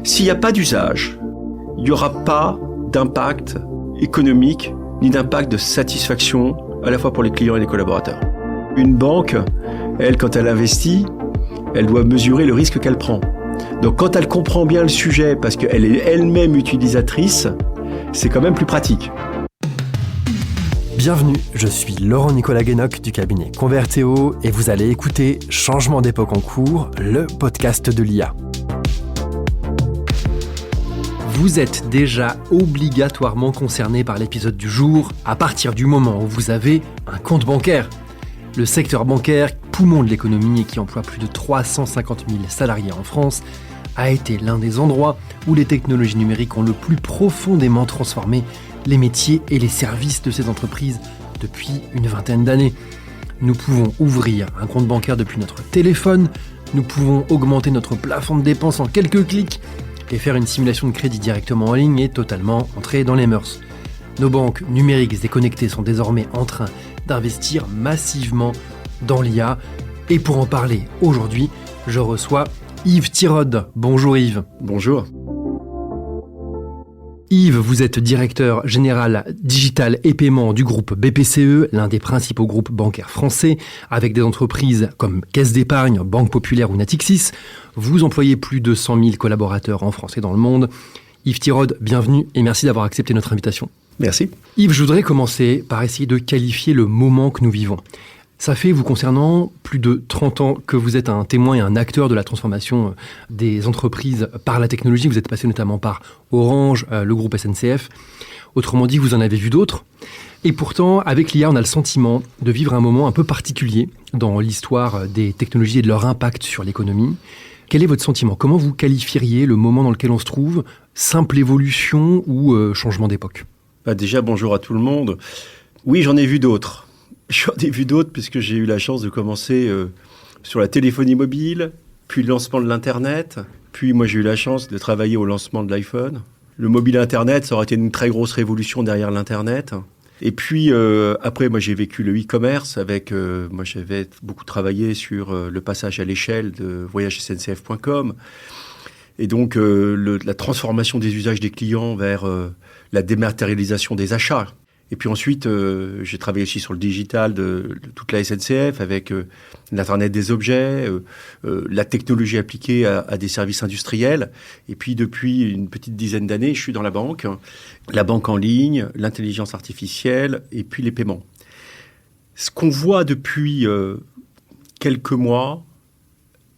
S'il n'y a pas d'usage, il n'y aura pas d'impact économique ni d'impact de satisfaction à la fois pour les clients et les collaborateurs. Une banque, elle, quand elle investit, elle doit mesurer le risque qu'elle prend. Donc quand elle comprend bien le sujet parce qu'elle est elle-même utilisatrice, c'est quand même plus pratique. Bienvenue, je suis Laurent-Nicolas Guénoc du cabinet Convertéo et vous allez écouter Changement d'époque en cours, le podcast de l'IA. Vous êtes déjà obligatoirement concerné par l'épisode du jour à partir du moment où vous avez un compte bancaire. Le secteur bancaire, poumon de l'économie et qui emploie plus de 350 000 salariés en France, a été l'un des endroits où les technologies numériques ont le plus profondément transformé les métiers et les services de ces entreprises depuis une vingtaine d'années. Nous pouvons ouvrir un compte bancaire depuis notre téléphone, nous pouvons augmenter notre plafond de dépenses en quelques clics et faire une simulation de crédit directement en ligne et totalement entrer dans les mœurs. Nos banques numériques et connectées sont désormais en train d'investir massivement dans l'IA. Et pour en parler aujourd'hui, je reçois Yves Tirode. Bonjour Yves. Bonjour. Yves, vous êtes directeur général digital et paiement du groupe BPCE, l'un des principaux groupes bancaires français, avec des entreprises comme Caisse d'Épargne, Banque Populaire ou Natixis. Vous employez plus de 100 000 collaborateurs en France et dans le monde. Yves Tirode, bienvenue et merci d'avoir accepté notre invitation. Merci. Yves, je voudrais commencer par essayer de qualifier le moment que nous vivons. Ça fait, vous concernant, plus de 30 ans que vous êtes un témoin et un acteur de la transformation des entreprises par la technologie. Vous êtes passé notamment par Orange, le groupe SNCF. Autrement dit, vous en avez vu d'autres. Et pourtant, avec l'IA, on a le sentiment de vivre un moment un peu particulier dans l'histoire des technologies et de leur impact sur l'économie. Quel est votre sentiment ? Comment vous qualifieriez le moment dans lequel on se trouve ? Simple évolution ou changement d'époque ? Déjà, bonjour à tout le monde. Oui, j'en ai vu d'autres. J'en ai vu d'autres puisque j'ai eu la chance de commencer sur la téléphonie mobile, puis le lancement de l'Internet. Puis moi, j'ai eu la chance de travailler au lancement de l'iPhone. Le mobile Internet, ça aurait été une très grosse révolution derrière l'Internet. Et puis, après, moi, j'ai vécu le e-commerce avec... moi, j'avais beaucoup travaillé sur le passage à l'échelle de voyagesncf.com. Et donc, la transformation des usages des clients vers la dématérialisation des achats. Et puis ensuite, j'ai travaillé aussi sur le digital de toute la SNCF avec l'Internet des objets, la technologie appliquée à des services industriels. Et puis depuis une petite dizaine d'années, je suis dans la banque en ligne, l'intelligence artificielle et puis les paiements. Ce qu'on voit depuis quelques mois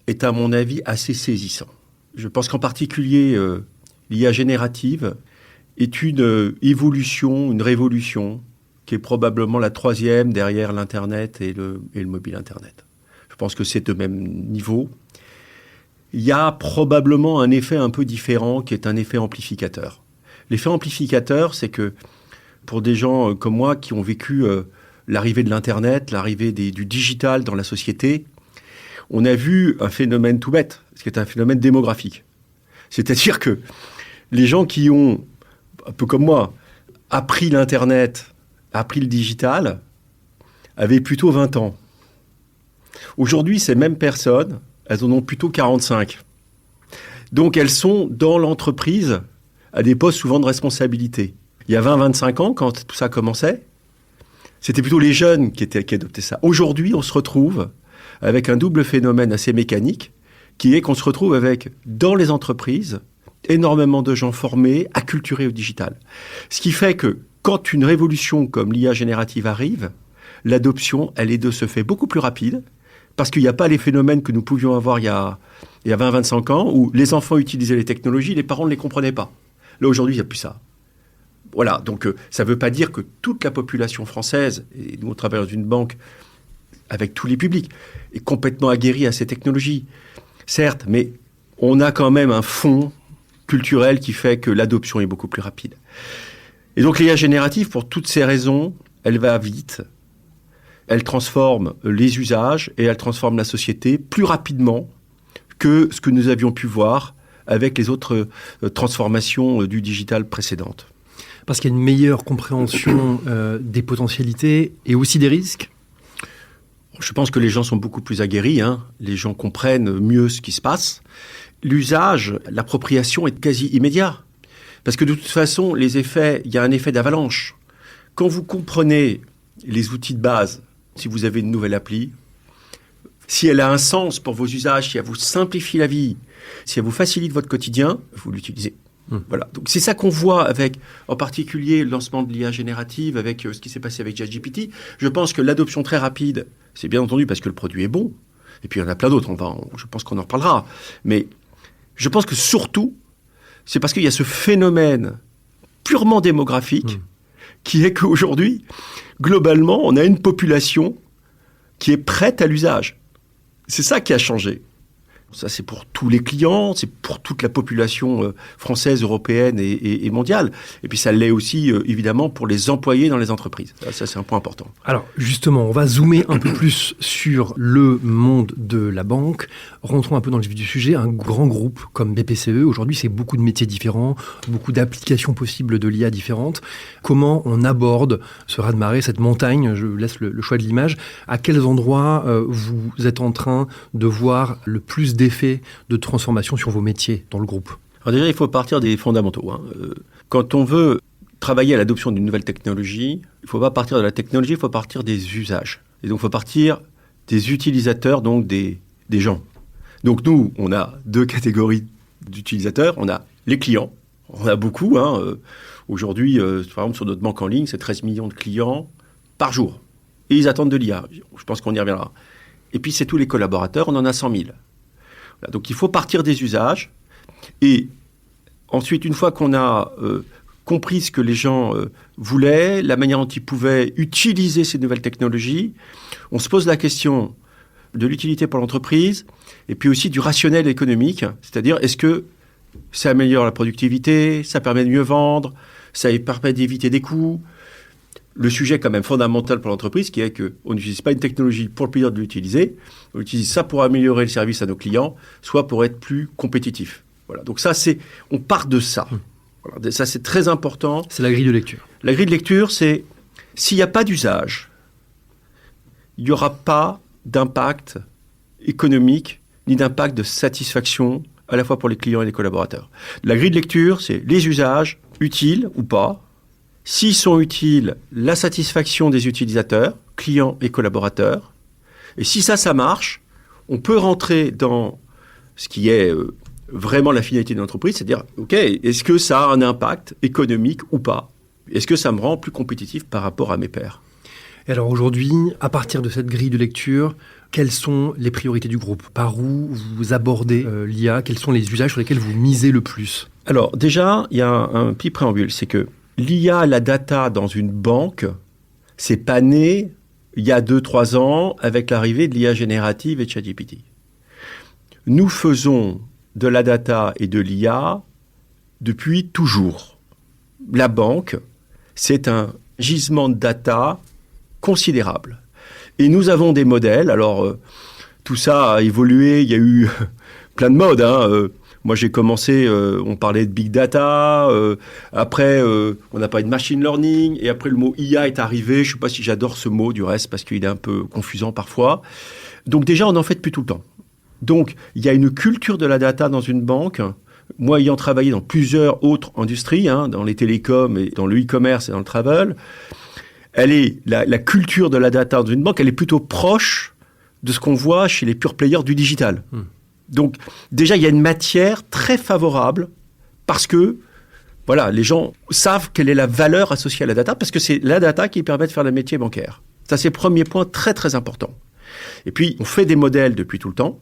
est à mon avis assez saisissant. Je pense qu'en particulier l'IA générative est une évolution, une révolution qui est probablement la troisième derrière l'Internet et le mobile Internet. Je pense que c'est au même niveau. Il y a probablement un effet un peu différent qui est un effet amplificateur. L'effet amplificateur, c'est que pour des gens comme moi qui ont vécu l'arrivée de l'Internet, l'arrivée du digital dans la société, on a vu un phénomène tout bête, ce qui est un phénomène démographique. C'est-à-dire que les gens qui ont un peu comme moi, appris l'Internet, appris le digital, avaient plutôt 20 ans. Aujourd'hui, ces mêmes personnes, elles en ont plutôt 45. Donc, elles sont dans l'entreprise à des postes souvent de responsabilité. Il y a 20-25 ans, quand tout ça commençait, c'était plutôt les jeunes qui adoptaient ça. Aujourd'hui, on se retrouve avec un double phénomène assez mécanique, qui est qu'on se retrouve avec, dans les entreprises, énormément de gens formés, acculturés au digital. Ce qui fait que quand une révolution comme l'IA générative arrive, l'adoption, elle est de ce fait beaucoup plus rapide, parce qu'il n'y a pas les phénomènes que nous pouvions avoir il y a 20-25 ans, où les enfants utilisaient les technologies, les parents ne les comprenaient pas. Là, aujourd'hui, il n'y a plus ça. Voilà, donc ça ne veut pas dire que toute la population française, et nous on travaille dans une banque avec tous les publics, est complètement aguerrie à ces technologies. Certes, mais on a quand même un fond culturel qui fait que l'adoption est beaucoup plus rapide. Et donc l'IA générative, pour toutes ces raisons, elle va vite, elle transforme les usages et elle transforme la société plus rapidement que ce que nous avions pu voir avec les autres transformations du digital précédentes. Parce qu'il y a une meilleure compréhension des potentialités et aussi des risques ? Je pense que les gens sont beaucoup plus aguerris, les gens comprennent mieux ce qui se passe. L'usage, l'appropriation est quasi immédiat. Parce que de toute façon, il y a un effet d'avalanche. Quand vous comprenez les outils de base, si vous avez une nouvelle appli, si elle a un sens pour vos usages, si elle vous simplifie la vie, si elle vous facilite votre quotidien, vous l'utilisez. Voilà. Donc c'est ça qu'on voit avec, en particulier, le lancement de l'IA générative, avec ce qui s'est passé avec ChatGPT. Je pense que l'adoption très rapide, c'est bien entendu parce que le produit est bon. Et puis il y en a plein d'autres, je pense qu'on en reparlera. Mais je pense que surtout, c'est parce qu'il y a ce phénomène purement démographique qui est qu'aujourd'hui, globalement, on a une population qui est prête à l'usage. C'est ça qui a changé. Ça, c'est pour tous les clients, c'est pour toute la population française, européenne et mondiale. Et puis ça l'est aussi, évidemment, pour les employés dans les entreprises. Ça, c'est un point important. Alors, justement, on va zoomer un peu plus sur le monde de la banque. Rentrons un peu dans le vif du sujet. Un grand groupe comme BPCE, aujourd'hui, c'est beaucoup de métiers différents, beaucoup d'applications possibles de l'IA différentes. Comment on aborde ce raz-de-marée, cette montagne, je laisse le choix de l'image. À quels endroits vous êtes en train de voir le plus d'effets de transformation sur vos métiers dans le groupe? Alors déjà, il faut partir des fondamentaux. Quand on veut travailler à l'adoption d'une nouvelle technologie, il ne faut pas partir de la technologie, il faut partir des usages. Et donc, il faut partir des utilisateurs, donc des gens. Donc, nous, on a deux catégories d'utilisateurs. On a les clients. On a beaucoup. Aujourd'hui, par exemple, sur notre banque en ligne, c'est 13 millions de clients par jour. Et ils attendent de l'IA. Je pense qu'on y reviendra. Et puis, c'est tous les collaborateurs. On en a 100 000. Voilà, donc, il faut partir des usages. Et ensuite, une fois qu'on a compris ce que les gens voulaient, la manière dont ils pouvaient utiliser ces nouvelles technologies, on se pose la question de l'utilité pour l'entreprise et puis aussi du rationnel économique. C'est-à-dire, est-ce que ça améliore la productivité, ça permet de mieux vendre, ça permet d'éviter des coûts. Le sujet quand même fondamental pour l'entreprise, qui est qu'on n'utilise pas une technologie pour le plaisir de l'utiliser, on utilise ça pour améliorer le service à nos clients, soit pour être plus compétitif. Voilà. Donc ça, on part de ça. Voilà. Ça, c'est très important. C'est la grille de lecture. La grille de lecture, c'est s'il n'y a pas d'usage, il n'y aura pas d'impact économique ni d'impact de satisfaction à la fois pour les clients et les collaborateurs. La grille de lecture, c'est les usages utiles ou pas. S'ils sont utiles, la satisfaction des utilisateurs, clients et collaborateurs. Et si ça marche, on peut rentrer dans ce qui est vraiment la finalité de l'entreprise, c'est-à-dire, OK, est-ce que ça a un impact économique ou pas? Est-ce que ça me rend plus compétitif par rapport à mes pairs? Et alors aujourd'hui, à partir de cette grille de lecture, quelles sont les priorités du groupe? Par où vous abordez l'IA? Quels sont les usages sur lesquels vous misez le plus? Alors déjà, il y a un petit préambule, c'est que l'IA, la data dans une banque, c'est pas né il y a 2-3 ans avec l'arrivée de l'IA générative et de ChatGPT. Nous faisons de la data et de l'IA depuis toujours. La banque, c'est un gisement de data considérable. Et nous avons des modèles. Alors, tout ça a évolué. Il y a eu plein de modes. Moi, j'ai commencé, on parlait de big data. Après, on a parlé de machine learning. Et après, le mot IA est arrivé. Je ne sais pas si j'adore ce mot, du reste, parce qu'il est un peu confusant parfois. Donc déjà, on en fait depuis tout le temps. Donc, il y a une culture de la data dans une banque. Moi, ayant travaillé dans plusieurs autres industries, dans les télécoms, et dans le e-commerce et dans le travel, la culture de la data dans une banque, elle est plutôt proche de ce qu'on voit chez les pure players du digital. Donc, déjà, il y a une matière très favorable parce que, voilà, les gens savent quelle est la valeur associée à la data parce que c'est la data qui permet de faire le métier bancaire. Ça, c'est le premier point très, très important. Et puis, on fait des modèles depuis tout le temps.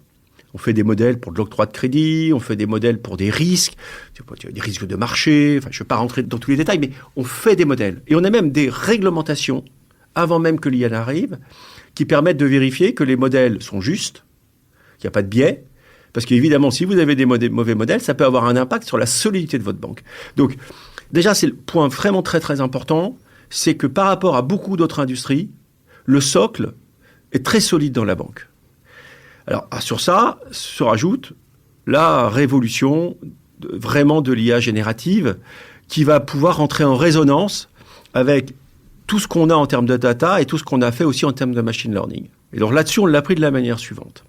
On fait des modèles pour de l'octroi de crédit, on fait des modèles pour des risques, des risques de marché, je ne vais pas rentrer dans tous les détails, mais on fait des modèles. Et on a même des réglementations, avant même que l'IA n'arrive, qui permettent de vérifier que les modèles sont justes, qu'il n'y a pas de biais, parce qu'évidemment, si vous avez des mauvais modèles, ça peut avoir un impact sur la solidité de votre banque. Donc, déjà, c'est le point vraiment très, très important, c'est que par rapport à beaucoup d'autres industries, le socle est très solide dans la banque. Alors, sur ça, se rajoute la révolution vraiment de l'IA générative qui va pouvoir entrer en résonance avec tout ce qu'on a en termes de data et tout ce qu'on a fait aussi en termes de machine learning. Et donc là-dessus, on l'a pris de la manière suivante.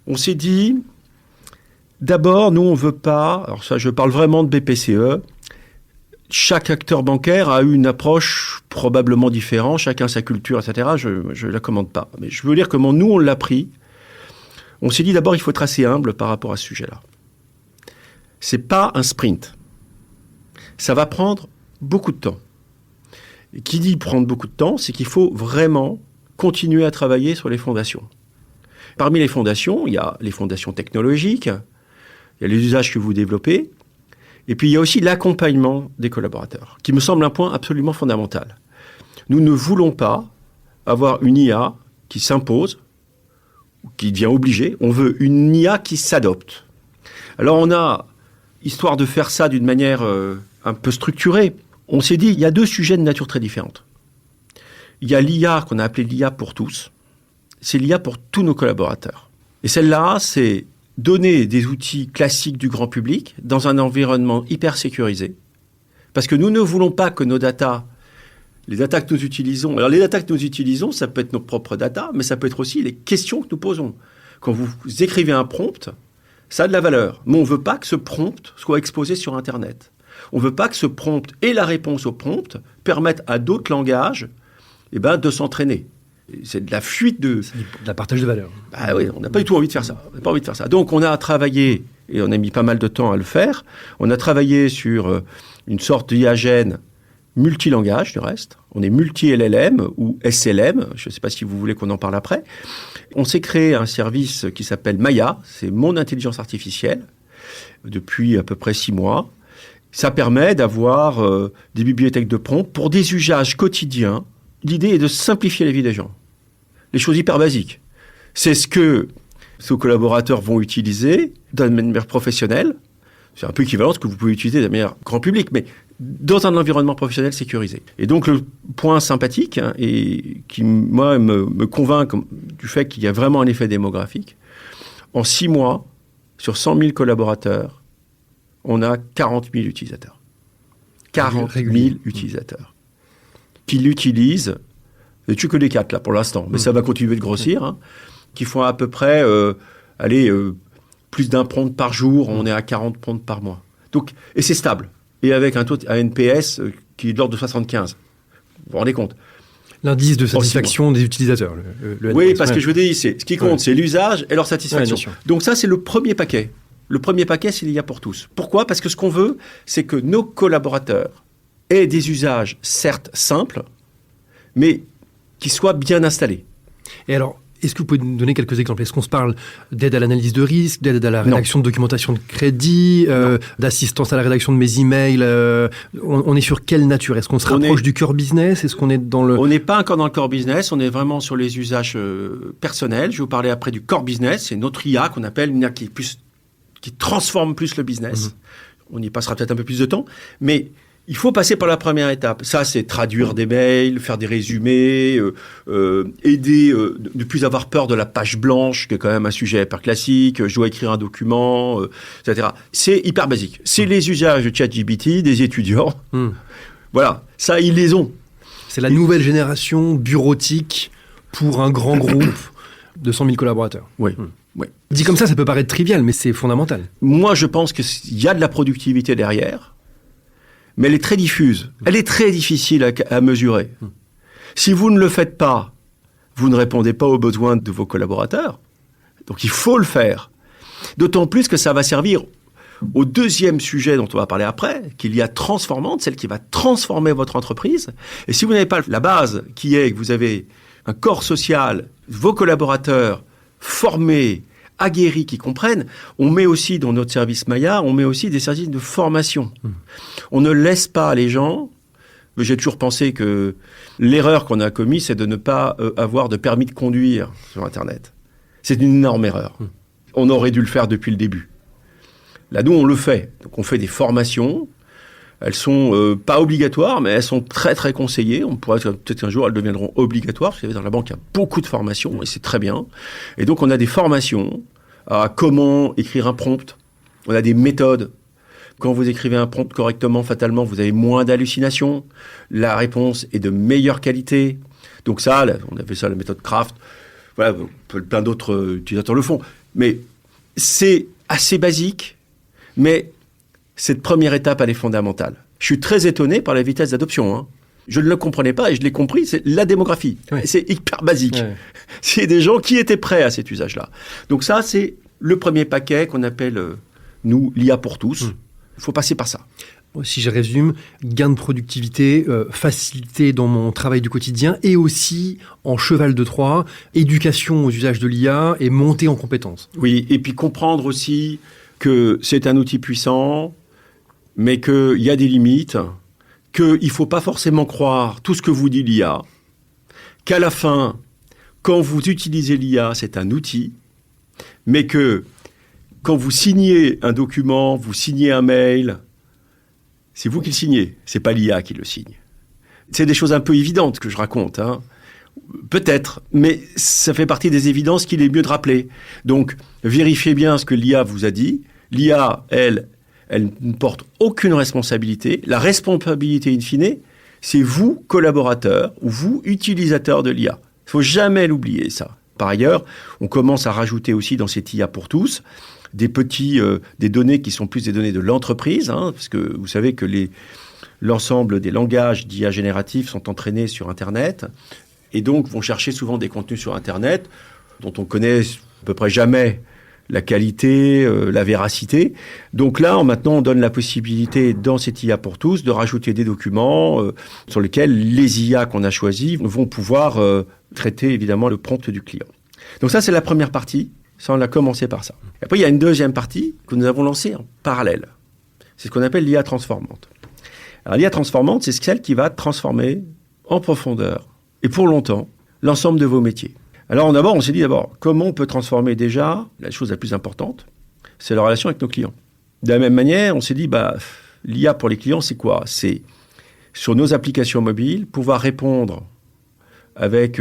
On s'est dit, d'abord, nous, on ne veut pas, alors ça, je parle vraiment de BPCE, chaque acteur bancaire a eu une approche probablement différente, chacun sa culture, etc. Je ne la commande pas. Mais je veux dire comment nous, on l'a pris. On s'est dit, d'abord, il faut être assez humble par rapport à ce sujet-là. Ce n'est pas un sprint. Ça va prendre beaucoup de temps. Et qui dit prendre beaucoup de temps, c'est qu'il faut vraiment continuer à travailler sur les fondations. Parmi les fondations, il y a les fondations technologiques, il y a les usages que vous développez, et puis il y a aussi l'accompagnement des collaborateurs, qui me semble un point absolument fondamental. Nous ne voulons pas avoir une IA qui s'impose, qui devient obligée, on veut une IA qui s'adopte. Alors on a, histoire de faire ça d'une manière un peu structurée, on s'est dit, il y a 2 sujets de nature très différente. Il y a l'IA qu'on a appelée l'IA pour tous. C'est l'IA pour tous nos collaborateurs. Et celle-là, c'est donner des outils classiques du grand public dans un environnement hyper sécurisé. Parce que nous ne voulons pas que nos data, les data que nous utilisons, alors les data que nous utilisons, ça peut être nos propres data, mais ça peut être aussi les questions que nous posons. Quand vous écrivez un prompt, ça a de la valeur. Mais on ne veut pas que ce prompt soit exposé sur Internet. On ne veut pas que ce prompt et la réponse au prompt permettent à d'autres langages de s'entraîner. C'est de la fuite de... C'est de la partage de valeur. Bah oui, on n'a pas du tout envie de faire ça. On n'a pas envie de faire ça. Donc on a travaillé, et on a mis pas mal de temps à le faire, on a travaillé sur une sorte d'IAGène multilangage du reste. On est multi-LLM ou SLM, je ne sais pas si vous voulez qu'on en parle après. On s'est créé un service qui s'appelle Maya, c'est mon intelligence artificielle, depuis à peu près 6 mois. Ça permet d'avoir des bibliothèques de prompt pour des usages quotidiens. L'idée est de simplifier la vie des gens. Les choses hyper basiques. C'est ce que nos collaborateurs vont utiliser d'une manière professionnelle. C'est un peu équivalent à ce que vous pouvez utiliser de manière grand public, mais dans un environnement professionnel sécurisé. Et donc le point sympathique, et qui, moi, me convainc du fait qu'il y a vraiment un effet démographique, en 6 mois, sur 100 000 collaborateurs, on a 40 000 utilisateurs. 40 000 utilisateurs qui l'utilisent, et tu que les 4 là pour l'instant, mais ça va continuer de grossir, qui font à peu près plus d'un prompt par jour, on est à 40 prompts par mois. Donc, et c'est stable. Et avec un taux à NPS qui est de l'ordre de 75. Vous vous rendez compte ? L'indice de satisfaction des utilisateurs. Oui, NPS, parce que je veux dire, ce qui compte, c'est l'usage et leur satisfaction. Donc ça, c'est le premier paquet. Le premier paquet, c'est l'IA pour tous. Pourquoi ? Parce que ce qu'on veut, c'est que nos collaborateurs aient des usages, certes simples, mais qui soient bien installés. Et alors, est-ce que vous pouvez nous donner quelques exemples ? Est-ce qu'on se parle d'aide à l'analyse de risque, d'aide à la rédaction de documentation de crédit, d'assistance à la rédaction de mes emails on est sur quelle nature ? Est-ce qu'on se rapproche du core business ? Est-ce qu'on est dans le... On n'est pas encore dans le core business, on est vraiment sur les usages personnels. Je vais vous parler après du core business, c'est notre IA qu'on appelle une IA qui transforme plus le business. On y passera peut-être un peu plus de temps, mais il faut passer par la première étape. Ça, c'est traduire des mails, faire des résumés, aider, ne plus avoir peur de la page blanche, qui est quand même un sujet hyper classique. Je dois écrire un document, etc. C'est hyper basique. C'est les usages de ChatGPT des étudiants. Voilà, ça, ils les ont. C'est la nouvelle génération bureautique pour un grand groupe de 100 000 collaborateurs. Oui. Oui. Dit comme ça peut paraître trivial, mais c'est fondamental. Moi, je pense qu'il y a de la productivité derrière, mais elle est très diffuse. Elle est très difficile à mesurer. Si vous ne le faites pas, vous ne répondez pas aux besoins de vos collaborateurs. Donc, il faut le faire. D'autant plus que ça va servir au deuxième sujet dont on va parler après, qu'il y a transformante, celle qui va transformer votre entreprise. Et si vous n'avez pas la base qui est que vous avez un corps social, vos collaborateurs formés, aguerris, qui comprennent, on met aussi dans notre service Maya, on met aussi des services de formation. On ne laisse pas les gens... J'ai toujours pensé que l'erreur qu'on a commise, c'est de ne pas avoir de permis de conduire sur Internet. C'est une énorme erreur. On aurait dû le faire depuis le début. Là, nous, on le fait. Donc, on fait des formations. Elles sont pas obligatoires, mais elles sont très, très conseillées. On pourrait peut-être qu'un jour, elles deviendront obligatoires. Parce que dans la banque, il y a beaucoup de formations, et c'est très bien. Et donc, on a des formations à comment écrire un prompt. On a des méthodes. Quand vous écrivez un prompt correctement, fatalement, vous avez moins d'hallucinations. La réponse est de meilleure qualité. Donc ça, on appelle ça la méthode Craft. Voilà, plein d'autres utilisateurs le font. Mais c'est assez basique, mais cette première étape, elle est fondamentale. Je suis très étonné par la vitesse d'adoption, hein. Je ne le comprenais pas et je l'ai compris, c'est la démographie. Ouais. C'est hyper basique. Ouais. C'est des gens qui étaient prêts à cet usage-là. Donc ça, c'est le premier paquet qu'on appelle, nous, l'IA pour tous. Il faut passer par ça. Si je résume, gain de productivité, facilité dans mon travail du quotidien et aussi en cheval de Troie, éducation aux usages de l'IA et montée en compétences. Oui, et puis comprendre aussi que c'est un outil puissant, mais qu'il y a des limites, qu'il ne faut pas forcément croire tout ce que vous dit l'IA, qu'à la fin, quand vous utilisez l'IA, c'est un outil, mais que quand vous signez un document, vous signez un mail, c'est vous qui le signez, c'est pas l'IA qui le signe. C'est des choses un peu évidentes que je raconte, hein. Peut-être, mais ça fait partie des évidences qu'il est mieux de rappeler. Donc, vérifiez bien ce que l'IA vous a dit. L'IA, elle ne porte aucune responsabilité. La responsabilité, in fine, c'est vous, collaborateurs, ou vous, utilisateurs de l'IA. Il ne faut jamais l'oublier, ça. Par ailleurs, on commence à rajouter aussi dans cette IA pour tous des données qui sont plus des données de l'entreprise, hein, parce que vous savez que l'ensemble des langages d'IA génératifs sont entraînés sur Internet, et donc vont chercher souvent des contenus sur Internet dont on connaît à peu près jamais la qualité, la véracité. Donc là, maintenant, on donne la possibilité dans cette IA pour tous de rajouter des documents sur lesquels les IA qu'on a choisis vont pouvoir traiter évidemment le prompt du client. Donc ça, c'est la première partie. Ça, on a commencé par ça. Et après, il y a une deuxième partie que nous avons lancée en parallèle. C'est ce qu'on appelle l'IA transformante. Alors, l'IA transformante, c'est celle qui va transformer en profondeur et pour longtemps l'ensemble de vos métiers. Alors, d'abord, on s'est dit comment on peut transformer déjà la chose la plus importante, c'est la relation avec nos clients. De la même manière, on s'est dit, l'IA pour les clients, c'est quoi ? C'est sur nos applications mobiles, pouvoir répondre avec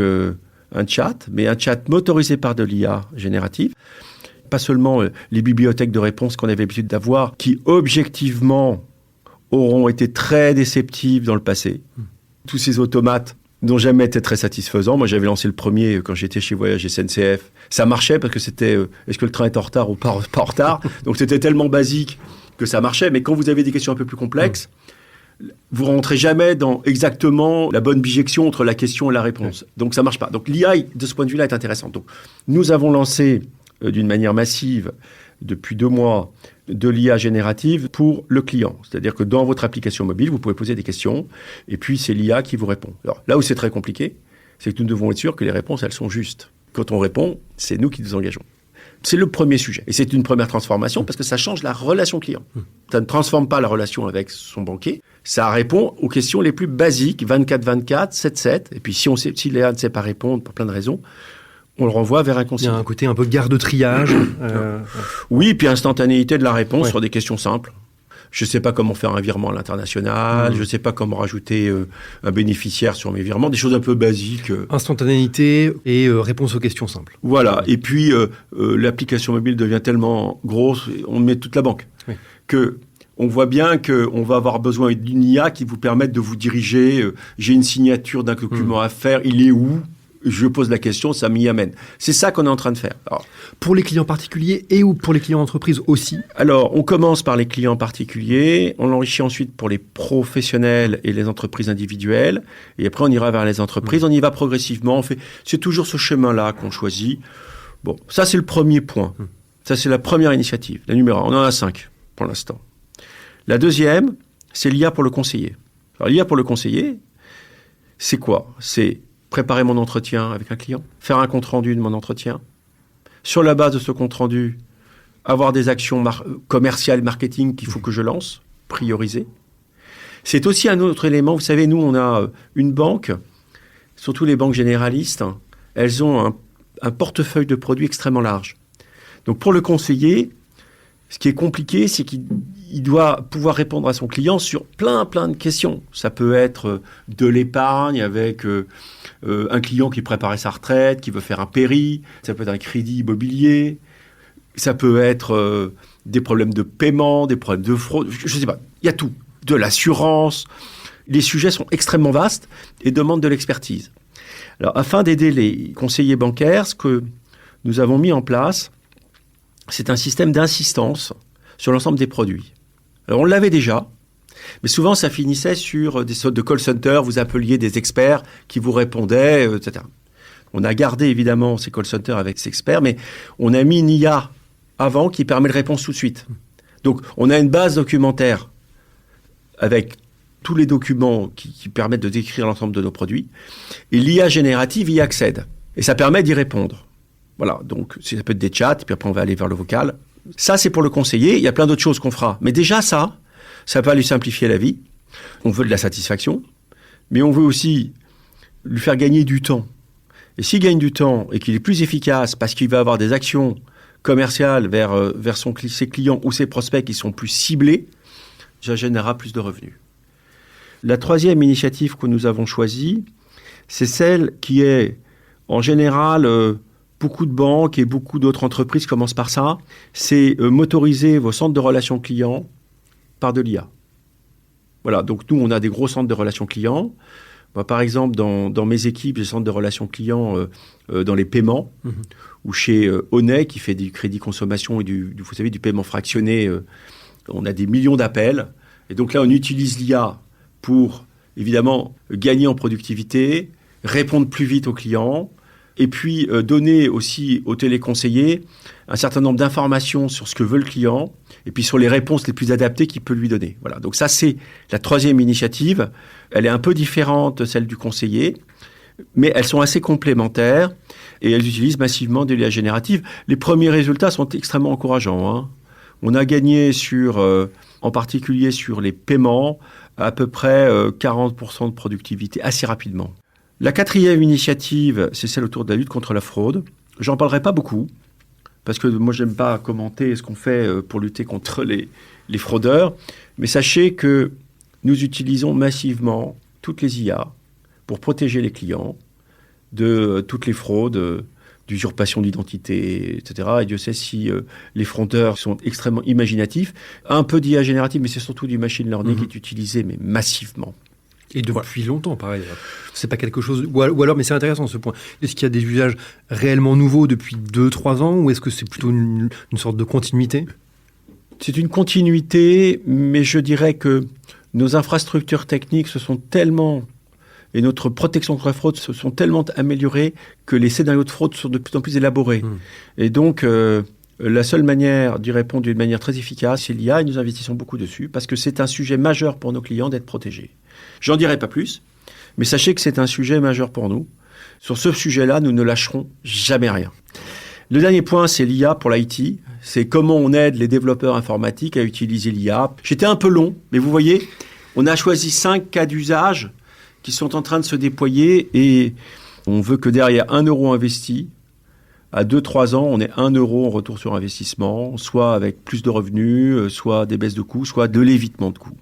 un chat, mais un chat motorisé par de l'IA générative. Pas seulement les bibliothèques de réponses qu'on avait l'habitude d'avoir, qui objectivement auront été très déceptives dans le passé. Tous ces automates n'ont jamais été très satisfaisants. Moi, j'avais lancé le premier quand j'étais chez Voyage SNCF. Ça marchait parce que c'était est-ce que le train est en retard ou pas en retard. Donc, c'était tellement basique que ça marchait. Mais quand vous avez des questions un peu plus complexes, vous rentrez jamais dans exactement la bonne bijection entre la question et la réponse. Donc, ça marche pas. Donc, l'IA, de ce point de vue-là, est intéressante. Donc, nous avons lancé d'une manière massive, depuis 2 mois, de l'IA générative pour le client. C'est-à-dire que dans votre application mobile, vous pouvez poser des questions et puis c'est l'IA qui vous répond. Alors, là où c'est très compliqué, c'est que nous devons être sûrs que les réponses, elles sont justes. Quand on répond, c'est nous qui nous engageons. C'est le premier sujet. Et c'est une première transformation parce que ça change la relation client. Ça ne transforme pas la relation avec son banquier. Ça répond aux questions les plus basiques, 24-24, 7-7. Et puis si l'IA ne sait pas répondre pour plein de raisons, on le renvoie vers un conseiller. Il y a un côté un peu garde-triage. Oui, puis instantanéité de la réponse sur des questions simples. Je ne sais pas comment faire un virement à l'international, je ne sais pas comment rajouter un bénéficiaire sur mes virements, des choses un peu basiques. Instantanéité et réponse aux questions simples. Voilà, et puis l'application mobile devient tellement grosse, on met toute la banque, que on voit bien qu'on va avoir besoin d'une IA qui vous permette de vous diriger. J'ai une signature d'un document à faire, il est où ? Je pose la question, ça m'y amène. C'est ça qu'on est en train de faire. Alors, pour les clients particuliers et ou pour les clients entreprises aussi ? Alors, on commence par les clients particuliers, on l'enrichit ensuite pour les professionnels et les entreprises individuelles, et après on ira vers les entreprises, on y va progressivement, c'est toujours ce chemin-là qu'on choisit. Bon, ça c'est le premier point. Ça c'est la première initiative, la numéro 1. On en a 5 pour l'instant. La deuxième, c'est l'IA pour le conseiller. Alors l'IA pour le conseiller, c'est quoi ? C'est préparer mon entretien avec un client, faire un compte-rendu de mon entretien. Sur la base de ce compte-rendu, avoir des actions commerciales, marketing qu'il faut que je lance, prioriser. C'est aussi un autre élément. Vous savez, nous, on a une banque, surtout les banques généralistes, elles ont un portefeuille de produits extrêmement large. Donc, pour le conseiller, ce qui est compliqué, c'est qu'il doit pouvoir répondre à son client sur plein de questions. Ça peut être de l'épargne avec un client qui préparait sa retraite, qui veut faire un péri. Ça peut être un crédit immobilier. Ça peut être des problèmes de paiement, des problèmes de fraude, je ne sais pas, il y a tout, de l'assurance. Les sujets sont extrêmement vastes et demandent de l'expertise. Alors, afin d'aider les conseillers bancaires, ce que nous avons mis en place, c'est un système d'insistance sur l'ensemble des produits. Alors, on l'avait déjà, mais souvent, ça finissait sur des sortes de call centers, vous appeliez des experts qui vous répondaient, etc. On a gardé évidemment ces call centers avec ces experts, mais on a mis une IA avant qui permet de répondre tout de suite. Donc, on a une base documentaire avec tous les documents qui permettent de décrire l'ensemble de nos produits. Et l'IA générative y accède. Et ça permet d'y répondre. Voilà, donc ça peut être des chats, et puis après on va aller vers le vocal. Ça, c'est pour le conseiller. Il y a plein d'autres choses qu'on fera. Mais déjà, ça va lui simplifier la vie. On veut de la satisfaction, mais on veut aussi lui faire gagner du temps. Et s'il gagne du temps et qu'il est plus efficace parce qu'il va avoir des actions commerciales vers ses clients ou ses prospects qui sont plus ciblés, ça générera plus de revenus. La troisième initiative que nous avons choisie, c'est celle qui est, en général, beaucoup de banques et beaucoup d'autres entreprises commencent par ça, c'est motoriser vos centres de relations clients par de l'IA. Voilà, donc nous, on a des gros centres de relations clients. Moi, par exemple, dans mes équipes, j'ai des centres de relations clients dans les paiements, ou chez Honnay, qui fait du crédit consommation et du paiement fractionné, on a des millions d'appels. Et donc là, on utilise l'IA pour, évidemment, gagner en productivité, répondre plus vite aux clients, et puis donner aussi aux téléconseillers un certain nombre d'informations sur ce que veut le client, et puis sur les réponses les plus adaptées qu'il peut lui donner. Voilà. Donc ça, c'est la troisième initiative. Elle est un peu différente de celle du conseiller, mais elles sont assez complémentaires, et elles utilisent massivement de l'IA générative. Les premiers résultats sont extrêmement encourageants, hein. On a gagné en particulier sur les paiements, à peu près 40% de productivité, assez rapidement. La quatrième initiative, c'est celle autour de la lutte contre la fraude. J'en parlerai pas beaucoup, parce que moi, j'aime pas commenter ce qu'on fait pour lutter contre les fraudeurs. Mais sachez que nous utilisons massivement toutes les IA pour protéger les clients de toutes les fraudes, d'usurpation d'identité, etc. Et Dieu sait si les fraudeurs sont extrêmement imaginatifs. Un peu d'IA générative, mais c'est surtout du machine learning qui est utilisé, mais massivement. Et depuis longtemps, pareil. C'est pas quelque chose... Ou alors, mais c'est intéressant ce point. Est-ce qu'il y a des usages réellement nouveaux depuis 2-3 ans, ou est-ce que c'est plutôt une sorte de continuité ? C'est une continuité, mais je dirais que nos infrastructures techniques se sont tellement... et notre protection contre la fraude se sont tellement améliorées que les scénarios de fraude sont de plus en plus élaborés. Et donc, la seule manière d'y répondre d'une manière très efficace, c'est l'IA, et nous investissons beaucoup dessus, parce que c'est un sujet majeur pour nos clients d'être protégés. J'en dirai pas plus, mais sachez que c'est un sujet majeur pour nous. Sur ce sujet-là, nous ne lâcherons jamais rien. Le dernier point, c'est l'IA pour l'IT. C'est comment on aide les développeurs informatiques à utiliser l'IA. J'étais un peu long, mais vous voyez, on a choisi 5 cas d'usage qui sont en train de se déployer, et on veut que derrière 1 euro investi, à 2-3 ans, on ait 1 euro en retour sur investissement, soit avec plus de revenus, soit des baisses de coûts, soit de l'évitement de coûts.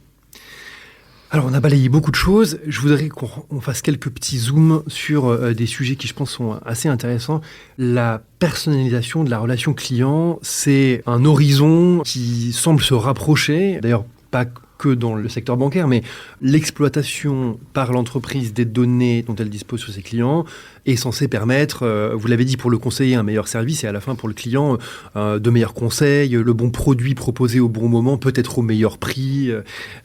Alors, on a balayé beaucoup de choses. Je voudrais qu'on fasse quelques petits zooms sur des sujets qui, je pense, sont assez intéressants. La personnalisation de la relation client, c'est un horizon qui semble se rapprocher. D'ailleurs, pas que dans le secteur bancaire, mais l'exploitation par l'entreprise des données dont elle dispose sur ses clients est censée permettre, vous l'avez dit, pour le conseiller, un meilleur service, et à la fin, pour le client, de meilleurs conseils, le bon produit proposé au bon moment, peut-être au meilleur prix.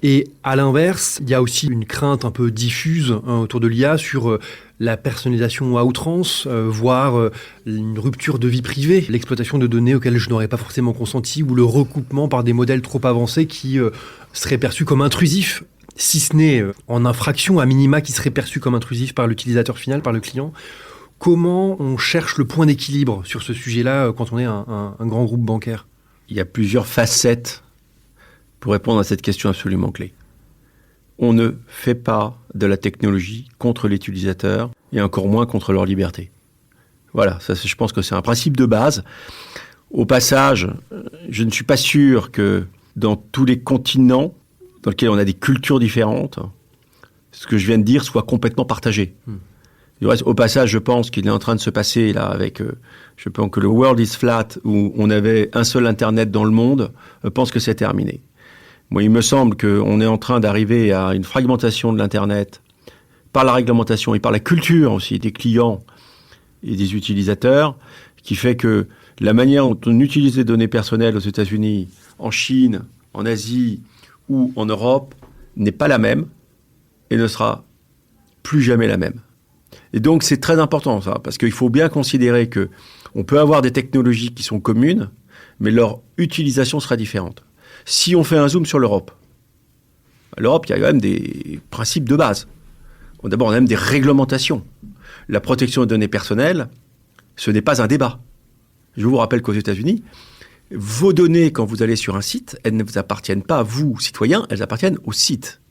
Et à l'inverse, il y a aussi une crainte un peu diffuse autour de l'IA sur la personnalisation à outrance, voire une rupture de vie privée, l'exploitation de données auxquelles je n'aurais pas forcément consenti, ou le recoupement par des modèles trop avancés qui seraient perçus comme intrusifs, si ce n'est en infraction, à minima, qui seraient perçus comme intrusifs par l'utilisateur final, par le client. Comment on cherche le point d'équilibre sur ce sujet-là quand on est un grand groupe bancaire ? Il y a plusieurs facettes pour répondre à cette question absolument clé. On ne fait pas de la technologie contre l'utilisateur, et encore moins contre leur liberté. Voilà, ça, je pense que c'est un principe de base. Au passage, je ne suis pas sûr que dans tous les continents dans lesquels on a des cultures différentes, ce que je viens de dire soit complètement partagé. Du reste, au passage, je pense qu'il est en train de se passer là avec, je pense que le world is flat, où on avait un seul Internet dans le monde, je pense que c'est terminé. Moi, il me semble qu'on est en train d'arriver à une fragmentation de l'Internet par la réglementation et par la culture aussi des clients et des utilisateurs, qui fait que la manière dont on utilise les données personnelles aux États-Unis, en Chine, en Asie ou en Europe n'est pas la même et ne sera plus jamais la même. Et donc, c'est très important, ça, parce qu'il faut bien considérer qu'on peut avoir des technologies qui sont communes, mais leur utilisation sera différente. Si on fait un zoom sur l'Europe, il y a quand même des principes de base. D'abord, on a même des réglementations. La protection des données personnelles, ce n'est pas un débat. Je vous rappelle qu'aux États-Unis, vos données, quand vous allez sur un site, elles ne vous appartiennent pas à vous, citoyens, elles appartiennent au site.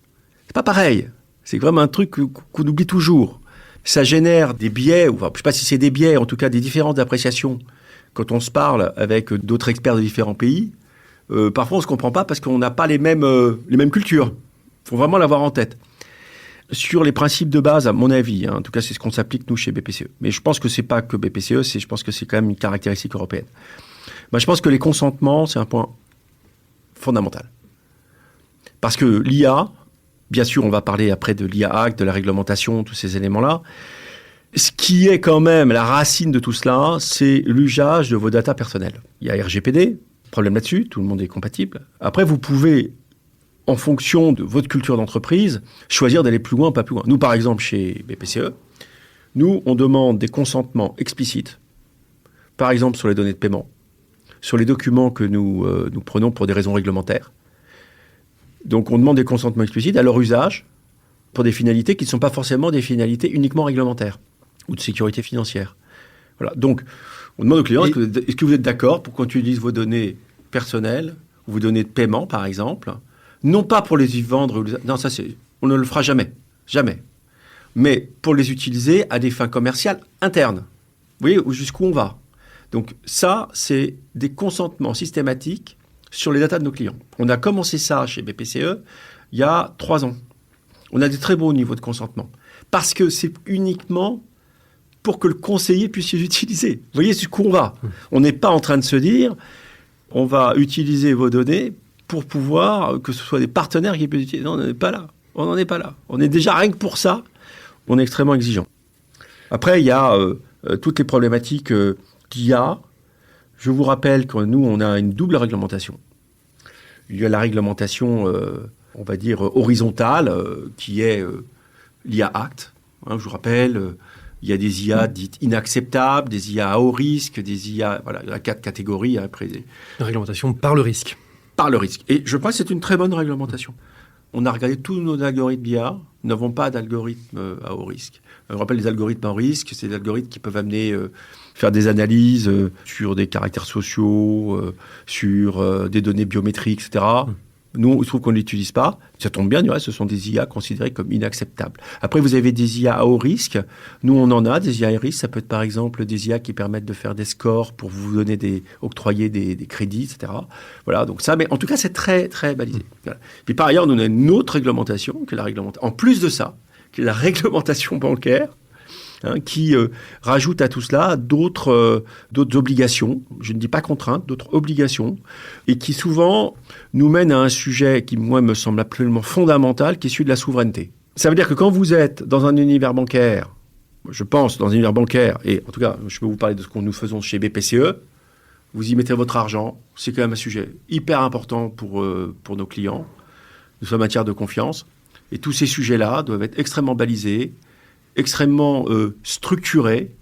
C'est pas pareil. C'est vraiment un truc qu'on oublie toujours. Ça génère des biais, ou enfin, je ne sais pas si c'est des biais, en tout cas des différences d'appréciation. Quand on se parle avec d'autres experts de différents pays, parfois on ne se comprend pas parce qu'on n'a pas les mêmes cultures. Il faut vraiment l'avoir en tête. Sur les principes de base, à mon avis, en tout cas c'est ce qu'on s'applique nous chez BPCE. Mais je pense que c'est pas que BPCE, je pense que c'est quand même une caractéristique européenne. Je pense que les consentements, c'est un point fondamental. Parce que l'IA, bien sûr, on va parler après de l'IA Act, de la réglementation, tous ces éléments-là. Ce qui est quand même la racine de tout cela, c'est l'usage de vos datas personnelles. Il y a RGPD, problème là-dessus, tout le monde est compatible. Après, vous pouvez, en fonction de votre culture d'entreprise, choisir d'aller plus loin ou pas plus loin. Nous, par exemple, chez BPCE, nous, on demande des consentements explicites, par exemple sur les données de paiement, sur les documents que nous prenons pour des raisons réglementaires. Donc, on demande des consentements explicites à leur usage pour des finalités qui ne sont pas forcément des finalités uniquement réglementaires ou de sécurité financière. Voilà. Donc, on demande aux clients, est-ce que vous êtes d'accord pour qu'on utilise vos données personnelles ou vos données de paiement, par exemple, non pas pour les y vendre, non, ça on ne le fera jamais, jamais, mais pour les utiliser à des fins commerciales internes. Vous voyez jusqu'où on va. Donc ça, c'est des consentements systématiques sur les datas de nos clients. On a commencé ça chez BPCE il y a 3 ans. On a des très beaux niveaux de consentement. Parce que c'est uniquement pour que le conseiller puisse les utiliser. Vous voyez jusqu'où on va. On n'est pas en train de se dire, on va utiliser vos données pour pouvoir que ce soit des partenaires qui puissent utiliser. Non, on n'en est pas là. On n'en est pas là. On est déjà, rien que pour ça, on est extrêmement exigeant. Après, il y a toutes les problématiques qu'il y a. Je vous rappelle que nous, on a une double réglementation. Il y a la réglementation, on va dire, horizontale, qui est l'IA Act. Je vous rappelle, il y a des IA dites inacceptables, des IA à haut risque, des IA... Voilà, il y a 4 catégories. Après. La réglementation par le risque. Par le risque. Et je pense que c'est une très bonne réglementation. On a regardé tous nos algorithmes d'IA. Nous n'avons pas d'algorithme à haut risque. Je rappelle, les algorithmes à haut risque, c'est des algorithmes qui peuvent amener... faire des analyses sur des caractères sociaux, sur des données biométriques, etc. Nous, il se trouve qu'on ne l'utilise pas. Ça tombe bien, du reste, ce sont des IA considérées comme inacceptables. Après, vous avez des IA à haut risque. Nous, on en a des IA à risque. Ça peut être, par exemple, des IA qui permettent de faire des scores pour vous donner octroyer des crédits, etc. Voilà, donc ça, mais en tout cas, c'est très, très balisé. Voilà. Puis par ailleurs, nous, on a une autre réglementation, que la réglementation, en plus de ça, qui est la réglementation bancaire, qui rajoute à tout cela d'autres obligations, je ne dis pas contraintes, d'autres obligations, et qui souvent nous mène à un sujet qui, moi, me semble absolument fondamental, qui est celui de la souveraineté. Ça veut dire que quand vous êtes dans un univers bancaire, je pense dans un univers bancaire, et en tout cas, je peux vous parler de ce que nous faisons chez BPCE, vous y mettez votre argent, c'est quand même un sujet hyper important pour nos clients, nous sommes en matière de confiance, et tous ces sujets-là doivent être extrêmement balisés, extrêmement structurés,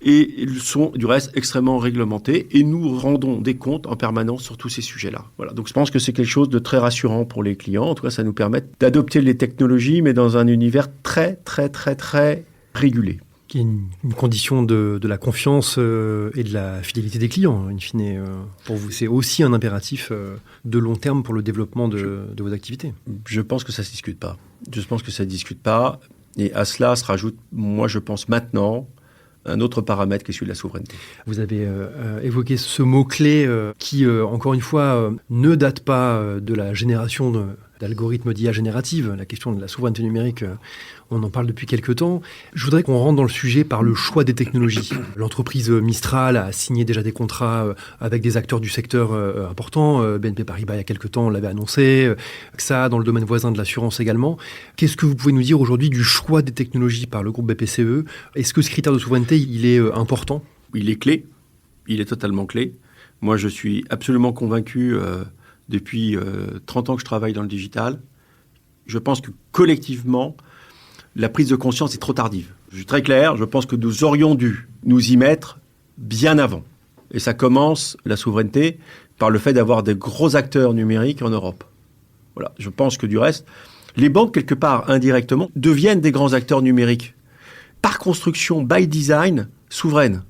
et ils sont du reste extrêmement réglementés, et nous rendons des comptes en permanence sur tous ces sujets-là. Voilà. Donc je pense que c'est quelque chose de très rassurant pour les clients. En tout cas, ça nous permet d'adopter les technologies, mais dans un univers très, très, très, très régulé. Qui est une condition de la confiance et de la fidélité des clients, in fine. Pour vous, c'est aussi un impératif de long terme pour le développement de vos activités. Je pense que ça ne se discute pas. Je pense que ça ne se discute pas. Et à cela se rajoute, moi je pense maintenant, un autre paramètre qui est celui de la souveraineté. Vous avez évoqué ce mot-clé qui, encore une fois, ne date pas de la génération d'algorithmes d'IA générative, la question de la souveraineté numérique, on en parle depuis quelques temps. Je voudrais qu'on rentre dans le sujet par le choix des technologies. L'entreprise Mistral a signé déjà des contrats avec des acteurs du secteur importants. BNP Paribas, il y a quelques temps, on l'avait annoncé. XA, dans le domaine voisin de l'assurance également. Qu'est-ce que vous pouvez nous dire aujourd'hui du choix des technologies par le groupe BPCE? Est-ce que ce critère de souveraineté, il est important? Il est clé. Il est totalement clé. Moi, je suis absolument convaincu depuis 30 ans que je travaille dans le digital. Je pense que collectivement, la prise de conscience est trop tardive. Je suis très clair, je pense que nous aurions dû nous y mettre bien avant. Et ça commence, la souveraineté, par le fait d'avoir des gros acteurs numériques en Europe. Voilà, je pense que du reste, les banques, quelque part, indirectement, deviennent des grands acteurs numériques. Par construction, by design, souveraine.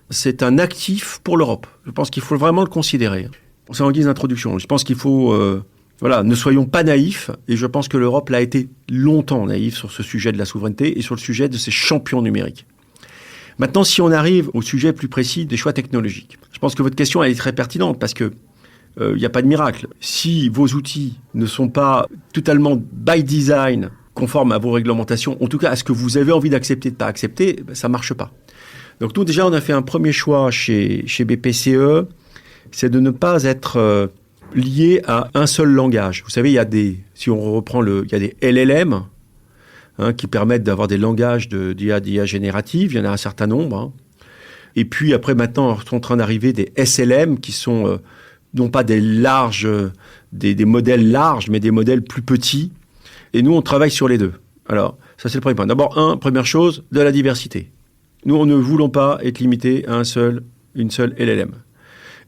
C'est un actif pour l'Europe. Je pense qu'il faut vraiment le considérer. C'est en guise d'introduction. Je pense qu'il faut... ne soyons pas naïfs. Et je pense que l'Europe l'a été longtemps naïve sur ce sujet de la souveraineté et sur le sujet de ses champions numériques. Maintenant, si on arrive au sujet plus précis des choix technologiques, je pense que votre question elle est très pertinente parce que il n'y a pas de miracle. Si vos outils ne sont pas totalement by design conformes à vos réglementations, en tout cas à ce que vous avez envie d'accepter, de ne pas accepter, ça ne marche pas. Donc nous, déjà, on a fait un premier choix chez BPCE, c'est de ne pas être lié à un seul langage. Vous savez, il y a si on reprend il y a des LLM qui permettent d'avoir des langages d'IA générative, il y en a un certain nombre. Et puis après, maintenant, sont en train d'arriver des SLM qui sont non pas des modèles larges, mais des modèles plus petits. Et nous, on travaille sur les deux. Alors, ça, c'est le premier point. D'abord, première chose, de la diversité. Nous, on ne voulons pas être limité à une seule LLM.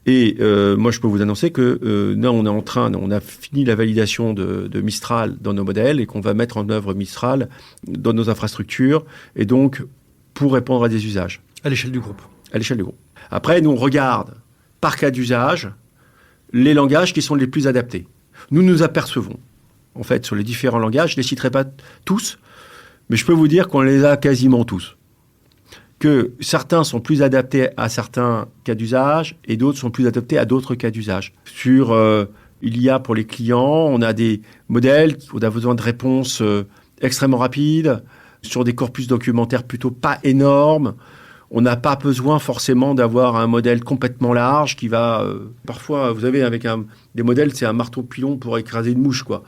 Et moi, je peux vous annoncer que là, on a fini la validation de Mistral dans nos modèles et qu'on va mettre en œuvre Mistral dans nos infrastructures et donc pour répondre à des usages. À l'échelle du groupe. À l'échelle du groupe. Après, nous, on regarde par cas d'usage les langages qui sont les plus adaptés. Nous nous apercevons, en fait, sur les différents langages, je ne les citerai pas tous, mais je peux vous dire qu'on les a quasiment tous. Que certains sont plus adaptés à certains cas d'usage et d'autres sont plus adaptés à d'autres cas d'usage. Il y a pour les clients, on a des modèles où on a besoin de réponses extrêmement rapides, sur des corpus documentaires plutôt pas énormes. On n'a pas besoin forcément d'avoir un modèle complètement large qui va... parfois, vous savez, avec des modèles, c'est un marteau-pilon pour écraser une mouche, quoi.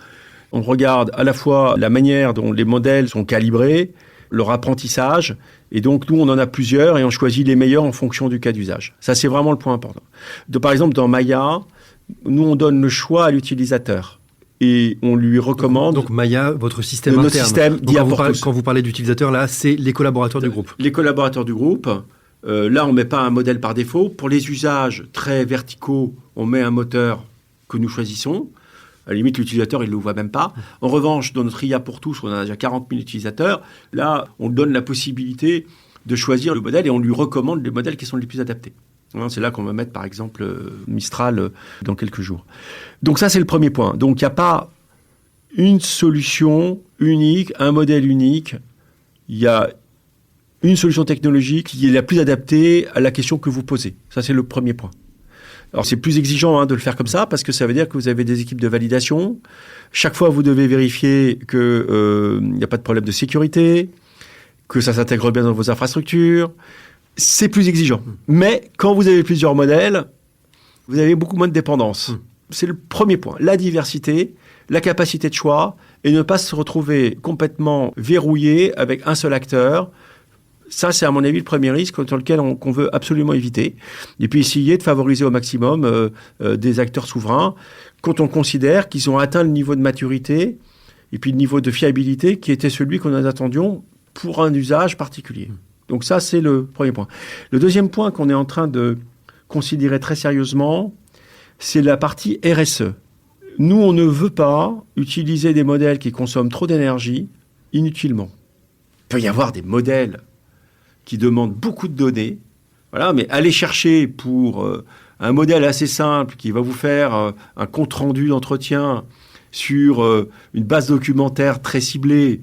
On regarde à la fois la manière dont les modèles sont calibrés, leur apprentissage, et donc nous, on en a plusieurs et on choisit les meilleurs en fonction du cas d'usage. Ça, c'est vraiment le point important. Par exemple, dans Maya, nous, on donne le choix à l'utilisateur. Et on lui recommande... Donc Maya, votre système interne. Notre système d'IA pour tous. Quand vous parlez d'utilisateurs, là, c'est les collaborateurs du groupe. Les collaborateurs du groupe. Là, on ne met pas un modèle par défaut. Pour les usages très verticaux, on met un moteur que nous choisissons. À la limite, l'utilisateur, il ne le voit même pas. En revanche, dans notre IA pour tous, on a déjà 40 000 utilisateurs. Là, on donne la possibilité de choisir le modèle et on lui recommande les modèles qui sont les plus adaptés. C'est là qu'on va mettre, par exemple, Mistral dans quelques jours. Donc ça, c'est le premier point. Donc il n'y a pas une solution unique, un modèle unique. Il y a une solution technologique qui est la plus adaptée à la question que vous posez. Ça, c'est le premier point. Alors, c'est plus exigeant de le faire comme ça parce que ça veut dire que vous avez des équipes de validation. Chaque fois, vous devez vérifier qu'il n'y a pas de problème de sécurité, que ça s'intègre bien dans vos infrastructures. C'est plus exigeant. Mais quand vous avez plusieurs modèles, vous avez beaucoup moins de dépendance. C'est le premier point. La diversité, la capacité de choix et ne pas se retrouver complètement verrouillé avec un seul acteur. Ça, c'est à mon avis le premier risque sur lequel qu'on veut absolument éviter. Et puis essayer de favoriser au maximum des acteurs souverains quand on considère qu'ils ont atteint le niveau de maturité et puis le niveau de fiabilité qui était celui qu'on attendions pour un usage particulier. Donc ça, c'est le premier point. Le deuxième point qu'on est en train de considérer très sérieusement, c'est la partie RSE. Nous, on ne veut pas utiliser des modèles qui consomment trop d'énergie inutilement. Il peut y avoir des modèles qui demandent beaucoup de données, voilà, mais aller chercher pour un modèle assez simple qui va vous faire un compte-rendu d'entretien sur une base documentaire très ciblée,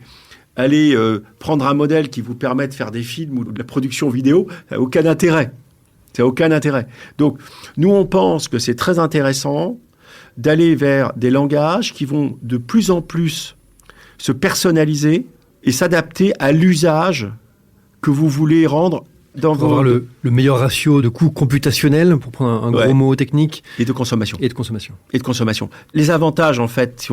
aller prendre un modèle qui vous permet de faire des films ou de la production vidéo, ça n'a aucun intérêt. Ça n'a aucun intérêt. Donc, nous, on pense que c'est très intéressant d'aller vers des langages qui vont de plus en plus se personnaliser et s'adapter à l'usage que vous voulez rendre dans pour avoir le meilleur ratio de coût computationnel, pour prendre un gros mot technique. Et de consommation. Les avantages, en fait,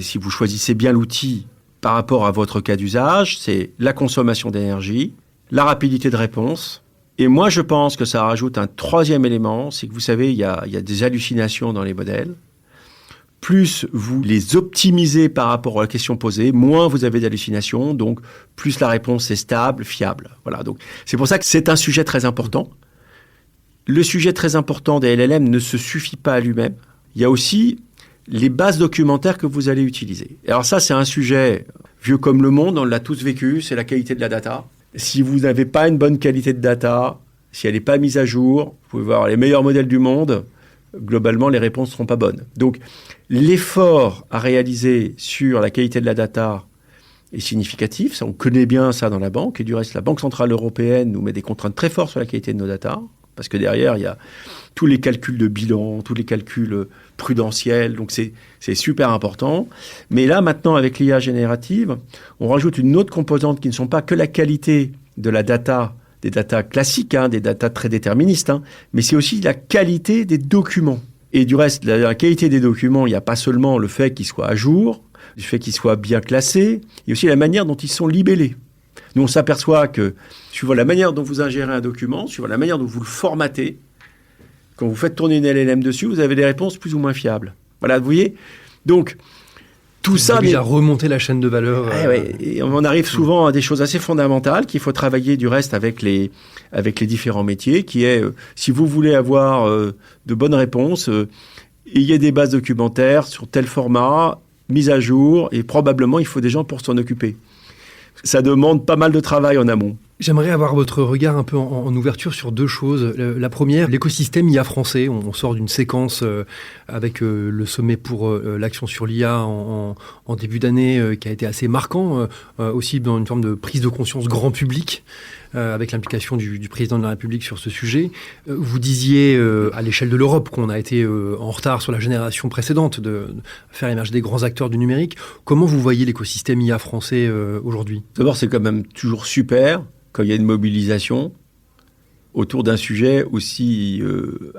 si vous choisissez bien l'outil par rapport à votre cas d'usage, c'est la consommation d'énergie, la rapidité de réponse. Et moi, je pense que ça rajoute un troisième élément, c'est que vous savez, il y a des hallucinations dans les modèles. Plus vous les optimisez par rapport à la question posée, moins vous avez d'hallucinations, donc plus la réponse est stable, fiable. Voilà, donc c'est pour ça que c'est un sujet très important. Le sujet très important des LLM ne se suffit pas à lui-même. Il y a aussi les bases documentaires que vous allez utiliser. Et alors ça, c'est un sujet vieux comme le monde, on l'a tous vécu, c'est la qualité de la data. Si vous n'avez pas une bonne qualité de data, si elle n'est pas mise à jour, vous pouvez voir les meilleurs modèles du monde, globalement, les réponses ne seront pas bonnes. Donc, l'effort à réaliser sur la qualité de la data est significatif. Ça, on connaît bien ça dans la banque. Et du reste, la Banque Centrale Européenne nous met des contraintes très fortes sur la qualité de nos data. Parce que derrière, il y a tous les calculs de bilan, tous les calculs prudentiels. Donc, c'est super important. Mais là, maintenant, avec l'IA générative, on rajoute une autre composante qui ne sont pas que la qualité de la data, des datas classiques, des datas très déterministes, mais c'est aussi la qualité des documents. Et du reste, la qualité des documents, il n'y a pas seulement le fait qu'ils soient à jour, le fait qu'ils soient bien classés, il y a aussi la manière dont ils sont libellés. Nous, on s'aperçoit que, suivant la manière dont vous ingérez un document, suivant la manière dont vous le formatez, quand vous faites tourner une LLM dessus, vous avez des réponses plus ou moins fiables. Voilà, vous voyez ? Donc, tout ça... déjà remonter la chaîne de valeur. Et on en arrive souvent à des choses assez fondamentales qu'il faut travailler du reste avec les différents métiers, qui est, si vous voulez avoir de bonnes réponses, ayez des bases documentaires sur tel format, mise à jour, et probablement il faut des gens pour s'en occuper. Ça demande pas mal de travail en amont. J'aimerais avoir votre regard un peu en ouverture sur deux choses. La première, l'écosystème IA français. On sort d'une séquence avec le sommet pour l'action sur l'IA en début d'année qui a été assez marquant, aussi dans une forme de prise de conscience grand public, avec l'implication du président de la République sur ce sujet. Vous disiez à l'échelle de l'Europe qu'on a été en retard sur la génération précédente de faire émerger des grands acteurs du numérique. Comment vous voyez l'écosystème IA français aujourd'hui ? D'abord, c'est quand même toujours super quand il y a une mobilisation autour d'un sujet aussi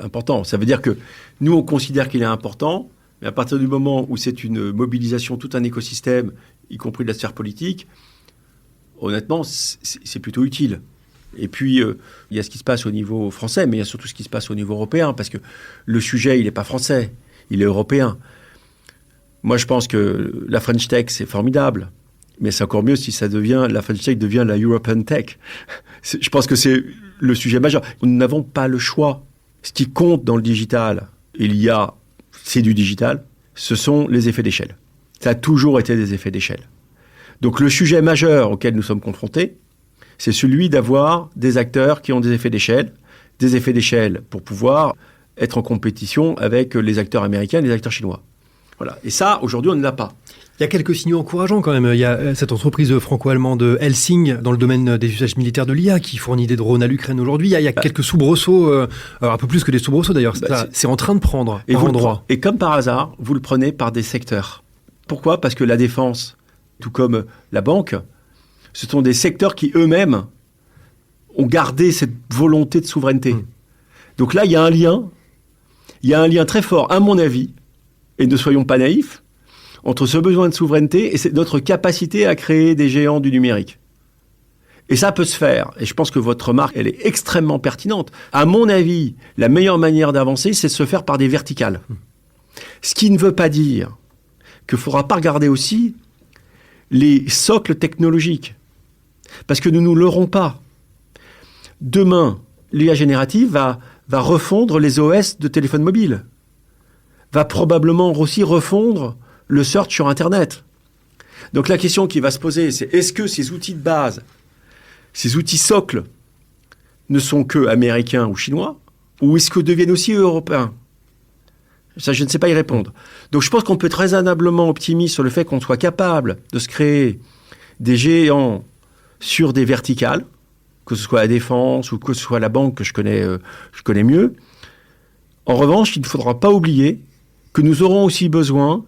important. Ça veut dire que nous, on considère qu'il est important, mais à partir du moment où c'est une mobilisation, tout un écosystème, y compris de la sphère politique, honnêtement, c'est plutôt utile. Et puis, il y a ce qui se passe au niveau français, mais il y a surtout ce qui se passe au niveau européen, parce que le sujet, il n'est pas français, il est européen. Moi, je pense que la French Tech, c'est formidable. Mais c'est encore mieux si la French Tech devient la European Tech. Je pense que c'est le sujet majeur. Nous n'avons pas le choix. Ce qui compte dans le digital, et l'IA, c'est du digital, ce sont les effets d'échelle. Ça a toujours été des effets d'échelle. Donc le sujet majeur auquel nous sommes confrontés, c'est celui d'avoir des acteurs qui ont des effets d'échelle pour pouvoir être en compétition avec les acteurs américains et les acteurs chinois. Voilà. Et ça, aujourd'hui, on ne l'a pas. Il y a quelques signaux encourageants quand même. Il y a cette entreprise franco-allemande Helsing dans le domaine des usages militaires de l'IA qui fournit des drones à l'Ukraine aujourd'hui. Il y a quelques soubresauts, un peu plus que des soubresauts d'ailleurs. C'est en train de prendre par endroit. Et comme par hasard, vous le prenez par des secteurs. Pourquoi ? Parce que la défense, tout comme la banque, ce sont des secteurs qui eux-mêmes ont gardé cette volonté de souveraineté. Donc là, il y a un lien très fort, à mon avis, et ne soyons pas naïfs, entre ce besoin de souveraineté et notre capacité à créer des géants du numérique. Et ça peut se faire. Et je pense que votre remarque, elle est extrêmement pertinente. À mon avis, la meilleure manière d'avancer, c'est de se faire par des verticales. Ce qui ne veut pas dire qu'il ne faudra pas regarder aussi les socles technologiques. Parce que nous ne nous leurrons pas. Demain, l'IA générative va refondre les OS de téléphones mobiles. Va probablement aussi refondre le search sur Internet. Donc la question qui va se poser, c'est est-ce que ces outils de base, ces outils socles, ne sont que américains ou chinois, ou est-ce que deviennent aussi européens ? Ça, je ne sais pas y répondre. Donc je pense qu'on peut être raisonnablement optimiste sur le fait qu'on soit capable de se créer des géants sur des verticales, que ce soit la défense ou que ce soit la banque que je connais mieux. En revanche, il ne faudra pas oublier que nous aurons aussi besoin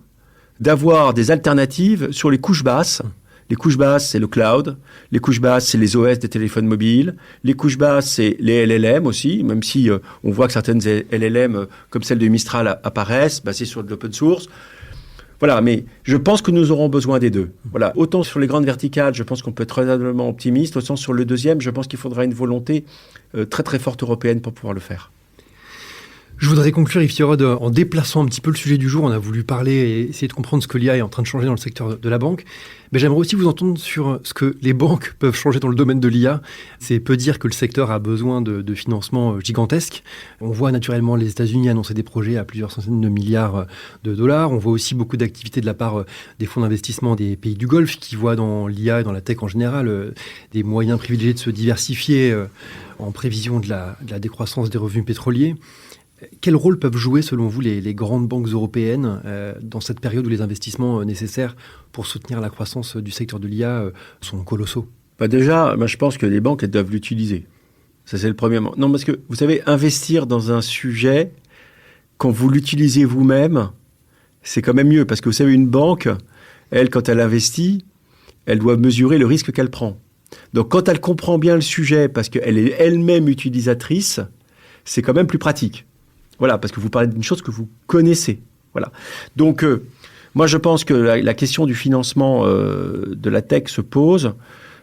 d'avoir des alternatives sur les couches basses. Les couches basses, c'est le cloud. Les couches basses, c'est les OS des téléphones mobiles. Les couches basses, c'est les LLM aussi, même si on voit que certaines LLM, comme celle de Mistral, apparaissent, basées sur de l'open source. Voilà, mais je pense que nous aurons besoin des deux. Voilà, autant sur les grandes verticales, je pense qu'on peut être raisonnablement optimiste, autant sur le deuxième, je pense qu'il faudra une volonté très très forte européenne pour pouvoir le faire. Je voudrais conclure, Yves Thierod, en déplaçant un petit peu le sujet du jour. On a voulu parler et essayer de comprendre ce que l'IA est en train de changer dans le secteur de la banque. Mais j'aimerais aussi vous entendre sur ce que les banques peuvent changer dans le domaine de l'IA. C'est peu dire que le secteur a besoin de financements gigantesques. On voit naturellement les États-Unis annoncer des projets à plusieurs centaines de milliards de dollars. On voit aussi beaucoup d'activités de la part des fonds d'investissement des pays du Golfe qui voient dans l'IA et dans la tech en général des moyens privilégiés de se diversifier en prévision de la décroissance des revenus pétroliers. Quel rôle peuvent jouer, selon vous, les grandes banques européennes dans cette période où les investissements nécessaires pour soutenir la croissance du secteur de l'IA sont colossaux ? Déjà, je pense que les banques, elles doivent l'utiliser. Ça, c'est le premier moment. Non, parce que, vous savez, investir dans un sujet, quand vous l'utilisez vous-même, c'est quand même mieux. Parce que, vous savez, une banque, elle, quand elle investit, elle doit mesurer le risque qu'elle prend. Donc, quand elle comprend bien le sujet, parce qu'elle est elle-même utilisatrice, c'est quand même plus pratique. Voilà, parce que vous parlez d'une chose que vous connaissez. Voilà. Donc, moi, je pense que la question du financement de la tech se pose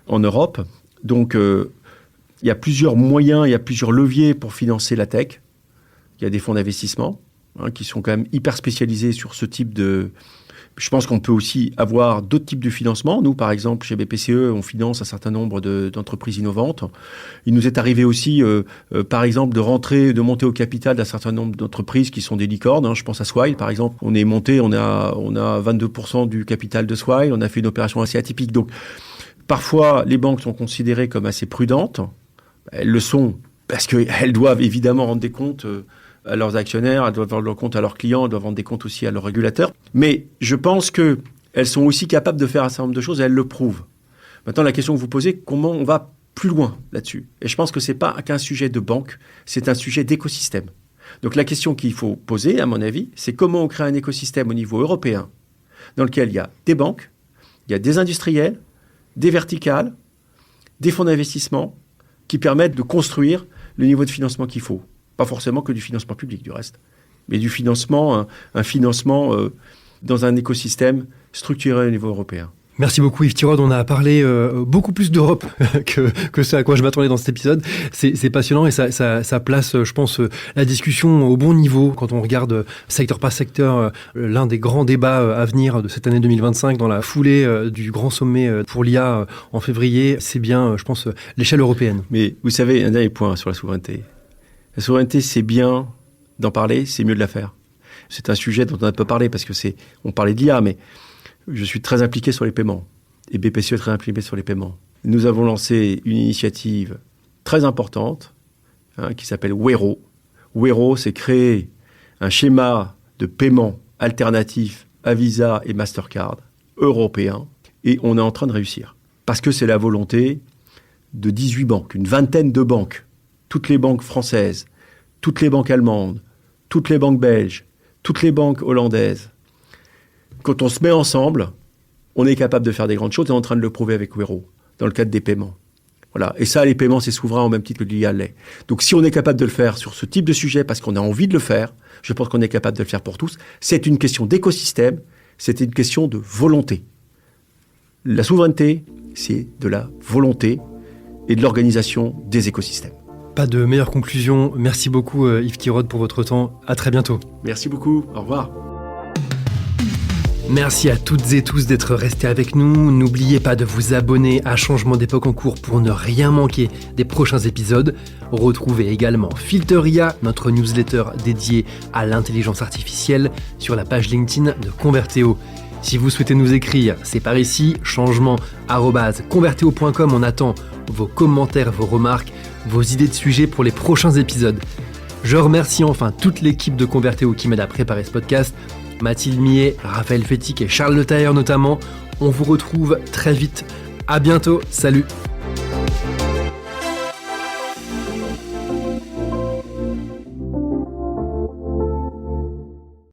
en Europe. Donc, il y a plusieurs moyens, il y a plusieurs leviers pour financer la tech. Il y a des fonds d'investissement qui sont quand même hyper spécialisés sur ce type de... Je pense qu'on peut aussi avoir d'autres types de financement. Nous, par exemple, chez BPCE, on finance un certain nombre d'entreprises innovantes. Il nous est arrivé aussi, par exemple, de monter au capital d'un certain nombre d'entreprises qui sont des licornes. Je pense à Swile, par exemple. On est monté, on a 22% du capital de Swile. On a fait une opération assez atypique. Donc, parfois, les banques sont considérées comme assez prudentes. Elles le sont parce qu'elles doivent évidemment rendre des comptes à leurs actionnaires, elles doivent rendre compte à leurs clients, elles doivent rendre des comptes aussi à leurs régulateurs. Mais je pense qu'elles sont aussi capables de faire un certain nombre de choses et elles le prouvent. Maintenant, la question que vous posez, comment on va plus loin là-dessus ? Et je pense que ce n'est pas qu'un sujet de banque, c'est un sujet d'écosystème. Donc la question qu'il faut poser, à mon avis, c'est comment on crée un écosystème au niveau européen dans lequel il y a des banques, il y a des industriels, des verticales, des fonds d'investissement qui permettent de construire le niveau de financement qu'il faut. Pas forcément que du financement public, du reste, mais du financement, un financement dans un écosystème structuré au niveau européen. Merci beaucoup Yves Thierod, on a parlé beaucoup plus d'Europe que ce à quoi je m'attendais dans cet épisode. C'est passionnant et ça place, je pense, la discussion au bon niveau quand on regarde secteur par secteur l'un des grands débats à venir de cette année 2025 dans la foulée du grand sommet pour l'IA en février. C'est bien, je pense, l'échelle européenne. Mais vous savez, un dernier point sur la souveraineté. La souveraineté, c'est bien d'en parler, c'est mieux de la faire. C'est un sujet dont on a peu parlé parce que on parlait de l'IA, mais je suis très impliqué sur les paiements. Et BPCE est très impliqué sur les paiements. Nous avons lancé une initiative très importante qui s'appelle Wero. Wero, c'est créer un schéma de paiement alternatif à Visa et Mastercard européen. Et on est en train de réussir. Parce que c'est la volonté de 18 banques, une vingtaine de banques. Toutes les banques françaises, toutes les banques allemandes, toutes les banques belges, toutes les banques hollandaises. Quand on se met ensemble, on est capable de faire des grandes choses et on est en train de le prouver avec Wero, dans le cadre des paiements. Voilà. Et ça, les paiements, c'est souverain au même titre que l'IA l'est. Donc si on est capable de le faire sur ce type de sujet parce qu'on a envie de le faire, je pense qu'on est capable de le faire pour tous. C'est une question d'écosystème, c'est une question de volonté. La souveraineté, c'est de la volonté et de l'organisation des écosystèmes. Pas de meilleure conclusion. Merci beaucoup Yves Thierod pour votre temps. À très bientôt. Merci beaucoup. Au revoir. Merci à toutes et tous d'être restés avec nous. N'oubliez pas de vous abonner à Changement d'époque en cours pour ne rien manquer des prochains épisodes. Retrouvez également Filteria, notre newsletter dédiée à l'intelligence artificielle, sur la page LinkedIn de Converteo. Si vous souhaitez nous écrire, c'est par ici, changement@converteo.com. On attend vos commentaires, vos remarques, vos idées de sujets pour les prochains épisodes. Je remercie enfin toute l'équipe de Converteo qui m'aide à préparer ce podcast. Mathilde Millet, Raphaël Fétic et Charles Le Tailleur notamment. On vous retrouve très vite. À bientôt. Salut.